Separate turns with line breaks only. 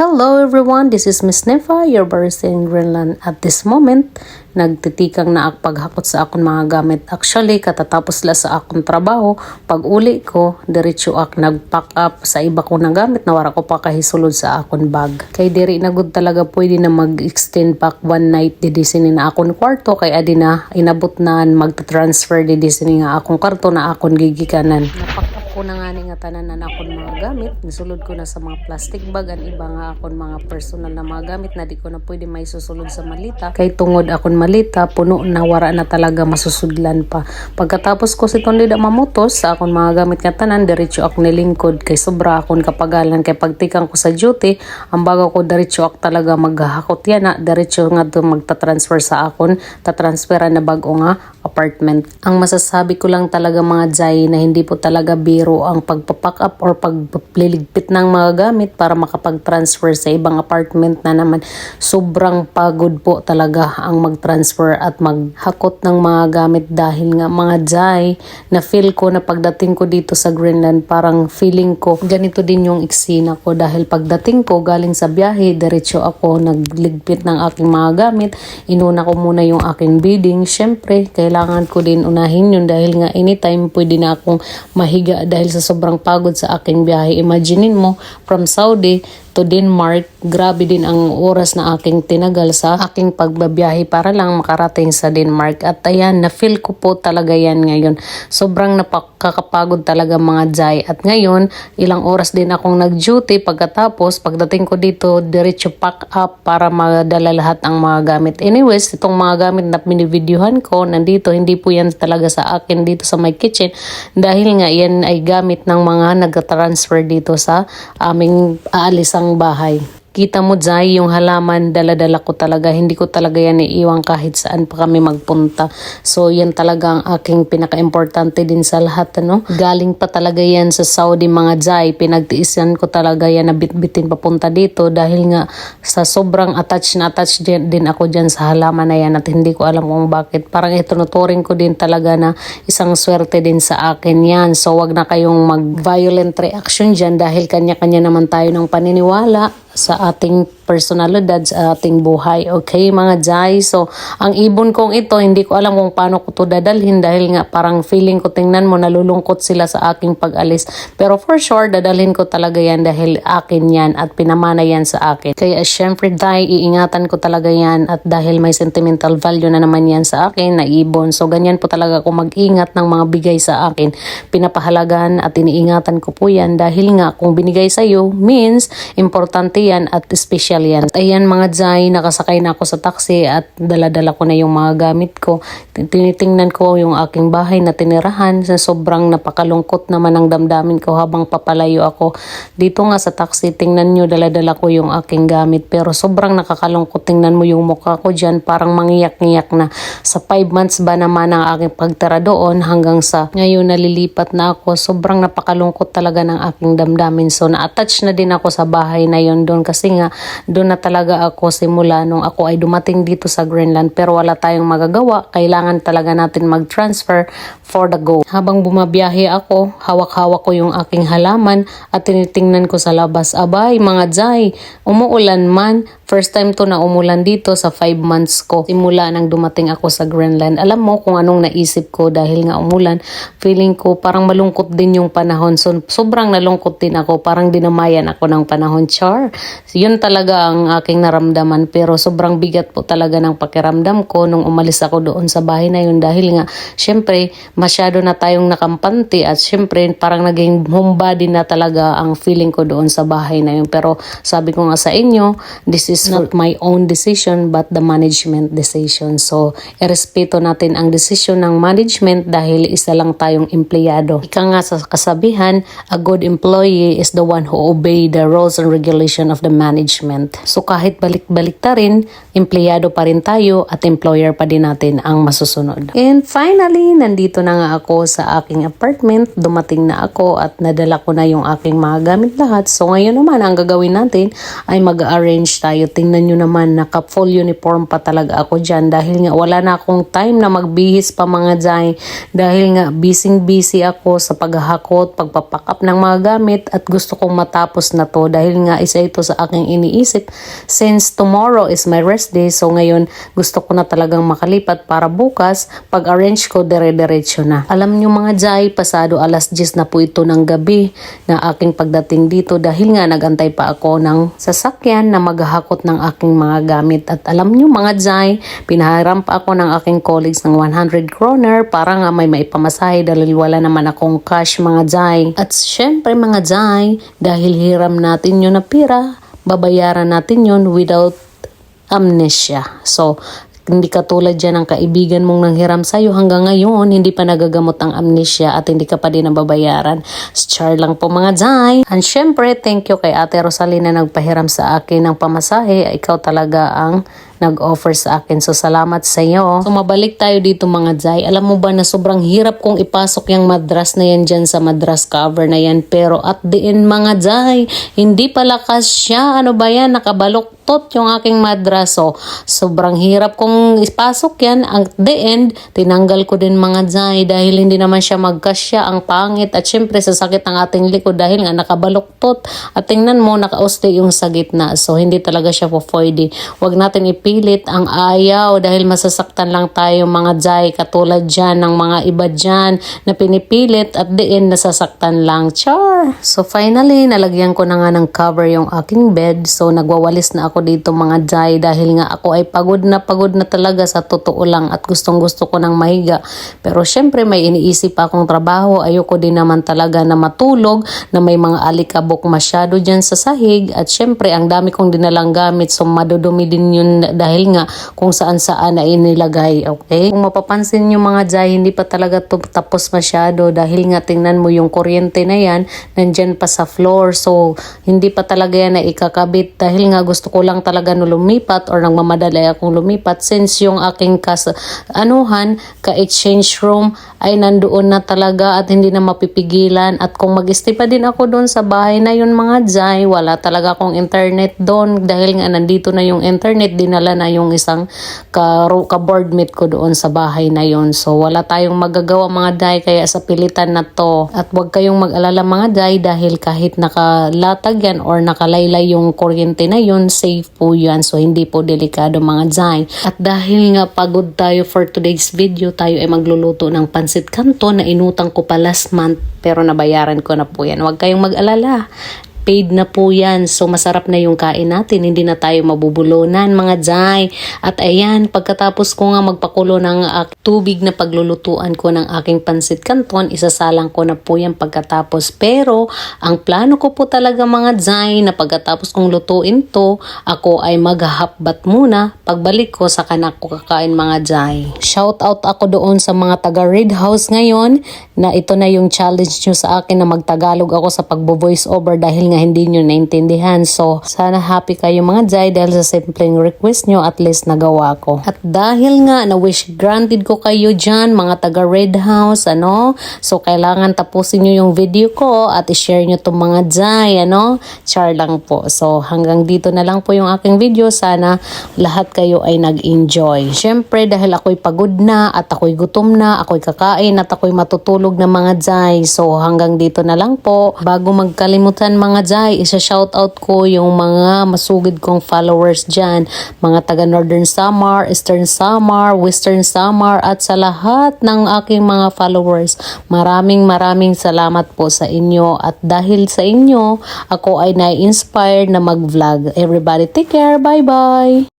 Hello everyone, this is Miss Nefa, your barista in Greenland. At this moment, nagtitikang na paghakot sa akong mga gamit. Actually, katatapos la sa akong trabaho, pag uli ko, diretso ak nag-pack up sa iba ko na gamit na wala ko pa kahisulod sa akong bag. Kay diri na good talaga pwede na mag-extend pack one night di sini na akong kwarto, kay adi na inabot na mag-transfer di sini nga akong kwarto na akong gigikanan. Ko na nga ni nga tanan na akong mga gamit, nisulod ko na sa mga plastic bag, ang iba nga akong mga personal na mga gamit na di ko na pwede may susulod sa malita. Kay tungod akong malita, puno na, wara na talaga masusudlan pa. Pagkatapos ko si Tondi da mamutos sa akong mga gamit nga tanan, diretso ako nilingkod kay sobra akong kapagalan. Kay pagtikang ko sa duty, ang bago ko diretso ako talaga maghahakot yan na, diretso nga to magta-transfer sa akon, tatransferan na bago nga apartment. Ang masasabi ko lang talaga mga Jai na hindi po talaga biro ang pagpapack up or pagliligpit ng mga gamit para makapag-transfer sa ibang apartment na naman. Sobrang pagod po talaga ang mag-transfer at maghakot ng mga gamit dahil nga mga Jai na feel ko na pagdating ko dito sa Greenland, parang feeling ko ganito din yung eksena ko dahil pagdating ko galing sa biyahe, diretso ako nagligpit ng aking mga gamit. Inuna ko muna yung aking bidding. Syempre, kailangan ko din unahin yun dahil nga anytime pwede na akong mahiga dahil sa sobrang pagod sa aking biyahe. Imaginein mo, from Saudi to Denmark, grabe din ang oras na aking tinagal sa aking pagbabiyahe para lang makarating sa Denmark. At ayan, na-feel ko po talaga yan ngayon. Sobrang napakakapagod talaga mga Jai. At ngayon, ilang oras din akong nag-duty. Pagkatapos, pagdating ko dito, diretso pack up para madala lahat ang mga gamit. Anyways, itong mga gamit na binivideohan ko, nandito, hindi po yan talaga sa akin dito sa my kitchen. Dahil nga yan ay gamit ng mga nag-transfer dito sa aming aalisang bahay. Kita mo Jai, yung halaman, dala-dala ko talaga. Hindi ko talaga yan iiwan kahit saan pa kami magpunta. So yan talaga ang aking pinaka-importante din sa lahat. Ano? Galing pa talaga yan sa Saudi mga Jai. Pinagtiisan ko talaga yan na bitbitin papunta dito dahil nga sa sobrang attached din ako dyan sa halaman na yan at hindi ko alam kung bakit. Parang itunuturing ko din talaga na isang swerte din sa akin yan. So wag na kayong mag-violent reaction dyan dahil kanya-kanya naman tayo ng paniniwala sa ating personalidad, sa ating buhay. Okay mga Jai, so ang ibon kong ito, hindi ko alam kung paano ko to dadalhin dahil nga parang feeling ko, tingnan mo, nalulungkot sila sa aking pag-alis. Pero for sure, dadalhin ko talaga yan dahil akin yan at pinamana yan sa akin. Kaya syempre Jai, iingatan ko talaga yan at dahil may sentimental value na naman yan sa akin na ibon. So ganyan po talaga ako mag-ingat ng mga bigay sa akin. Pinapahalagan at iniingatan ko po yan dahil nga kung binigay sa'yo means importante yan at special yan. At ayan mga Jai, nakasakay na ako sa taxi at dala-dala ko na yung mga gamit ko. Tinitingnan ko yung aking bahay na tinirahan. Sobrang napakalungkot naman ang damdamin ko habang papalayo ako. Dito nga sa taxi, tingnan nyo, dala-dala ko yung aking gamit. Pero sobrang nakakalungkot. Tingnan mo yung mukha ko dyan, parang mangiyak-ngiyak na. Sa 5 months ba naman ang aking pagtira doon hanggang sa ngayon nalilipat na ako. Sobrang napakalungkot talaga ng aking damdamin. So na-attach na din ako sa bahay na yun doon kasi nga doon na talaga ako simula nung ako ay dumating dito sa Greenland, pero wala tayong magagawa, kailangan talaga natin mag-transfer for the go. Habang bumabiyahe ako, hawak-hawak ko yung aking halaman at tinitingnan ko sa labas. Abay mga Jai, umuulan man. First time to na umulan dito sa 5 months ko simula nang dumating ako sa Greenland. Alam mo kung anong naisip ko dahil nga umulan, feeling ko parang malungkot din yung panahon. So sobrang nalungkot din ako, parang dinamayan ako ng panahon. Char, yun talaga ang aking naramdaman, pero sobrang bigat po talaga ng pakiramdam ko nung umalis ako doon sa bahay na yun dahil nga syempre masyado na tayong nakampante at syempre parang naging homebody na talaga ang feeling ko doon sa bahay na yun. Pero sabi ko nga sa inyo, this is not my own decision but the management decision. So irespeto natin ang desisyon ng management dahil isa lang tayong empleyado. Ika nga sa kasabihan, a good employee is the one who obey the rules and regulation of the management. So kahit balik-balik ta rin, empleyado pa rin tayo at employer pa din natin ang masusunod. And finally, nandito na nga ako sa aking apartment. Dumating na ako at nadala ko na yung aking mga gamit lahat. So ngayon naman, ang gagawin natin ay mag-arrange tayo tingnan nyo naman, naka full uniform pa talaga ako dyan dahil nga wala na akong time na magbihis pa mga Jai, dahil nga busy ako sa paghahakot, pagpapack up ng mga gamit at gusto kong matapos na to dahil nga isa ito sa aking iniisip since tomorrow is my rest day. So ngayon gusto ko na talagang makalipat para bukas pag-arrange ko dire-diretso na. Alam nyo mga Jai, pasado alas 10 na po ito ng gabi na aking pagdating dito dahil nga nagantay pa ako ng sasakyan na maghahakot ng aking mga gamit. At alam nyo mga Jai, pinahiram pa ako ng aking colleagues ng 100 kroner para nga may maipamasahe dahil wala naman akong cash mga Jai. At syempre mga Jai, dahil hiram natin yun na pira, babayaran natin yun without amnesia. So hindi katulad dyan ng kaibigan mong nanghiram sa'yo hanggang ngayon, hindi pa nagagamot ang amnesia at hindi ka pa din nababayaran. Char lang po mga Jai. And syempre, thank you kay Ate Rosalina na nagpahiram sa akin ng pamasahe. Ikaw talaga ang nag-offer sa akin. So, salamat sa iyo. So, mabalik tayo dito mga Jai. Alam mo ba na sobrang hirap kong ipasok yung madras na yan dyan sa madras cover na yan. Pero at the end mga Jai, hindi pala kasya. Ano ba yan? Nakabaluktot yung aking madras. So, sobrang hirap kong ipasok yan. At the end, tinanggal ko din mga Jai dahil hindi naman siya magkasya. Ang pangit. At syempre, sasakit ang ating likod dahil nga nakabaluktot. At tingnan mo, nakauste yung sa gitna. So, hindi talaga siya po pwede. Huwag natin pilit ang ayaw dahil masasaktan lang tayo mga Jai, katulad dyan ng mga iba dyan na pinipilit at the end nasasaktan lang. Char! So finally, nalagyan ko na nga ng cover yung aking bed. So nagwawalis na ako dito mga Jai dahil nga ako ay pagod na talaga sa totoo lang at gustong gusto ko ng mahiga. Pero syempre may iniisip akong trabaho. Ayoko din naman talaga na matulog na may mga alikabok masyado dyan sa sahig at syempre ang dami kong dinalang gamit so madudumi din yun dahil nga kung saan-saan na inilagay, okay? Kung mapapansin nyo mga Jai, hindi pa talaga to tapos masyado dahil nga tingnan mo yung kuryente na yan, nandyan pa sa floor. So, hindi pa talaga yan na ikakabit dahil nga gusto ko lang talaga no lumipat or nagmamadali akong lumipat since yung aking ka-exchange room ay nandoon na talaga at hindi na mapipigilan. At kung mag-stay pa din ako doon sa bahay na yun mga Jai, wala talaga akong internet doon dahil nga nandito na yung internet, dinala na yung isang ka-boardmate ko doon sa bahay na yon. So wala tayong magagawa mga Jai kaya sa pilitan na to. At huwag kayong mag-alala mga Jai dahil kahit nakalatag yan or nakalaylay yung kuryente na yun, safe po yan. So hindi po delikado mga Jai. At dahil nga pagod tayo for today's video, tayo ay magluluto ng pansit canton na inutang ko pa last month pero nabayaran ko na po yan. Huwag kayong mag-alala. Paid na po yan. So, masarap na yung kain natin. Hindi na tayo mabubulunan, mga Jai. At ayan, pagkatapos ko nga magpakulo ng tubig na paglulutuan ko ng aking pansit canton, isasalang ko na po yan pagkatapos. Pero, ang plano ko po talaga, mga Jai, na pagkatapos kong lutuin to, ako ay maghahapbat muna. Pagbalik ko, saka na ako kakain, mga Jai. Shout out ako doon sa mga taga Red House ngayon, na ito na yung challenge nyo sa akin na magtagalog ako sa pagbo-voice over dahil nga hindi nyo naintindihan. So, sana happy kayo mga Jai dahil sa simpleng request nyo at least nagawa ko. At dahil nga na wish granted ko kayo dyan mga taga Red House, so kailangan tapusin nyo yung video ko at i-share nyo itong mga Jai, char lang po. So, hanggang dito na lang po yung aking video. Sana lahat kayo ay nag-enjoy. Syempre, dahil ako'y pagod na at ako'y gutom na, ako'y kakain at ako'y matutulog na mga Jai. So, hanggang dito na lang po. Bago magkalimutan mga Jai, isa-shoutout ko yung mga masugid kong followers dyan. Mga taga Northern Samar, Eastern Samar, Western Samar, at sa lahat ng aking mga followers. Maraming salamat po sa inyo. At dahil sa inyo, ako ay na-inspired na mag-vlog. Everybody take care. Bye-bye!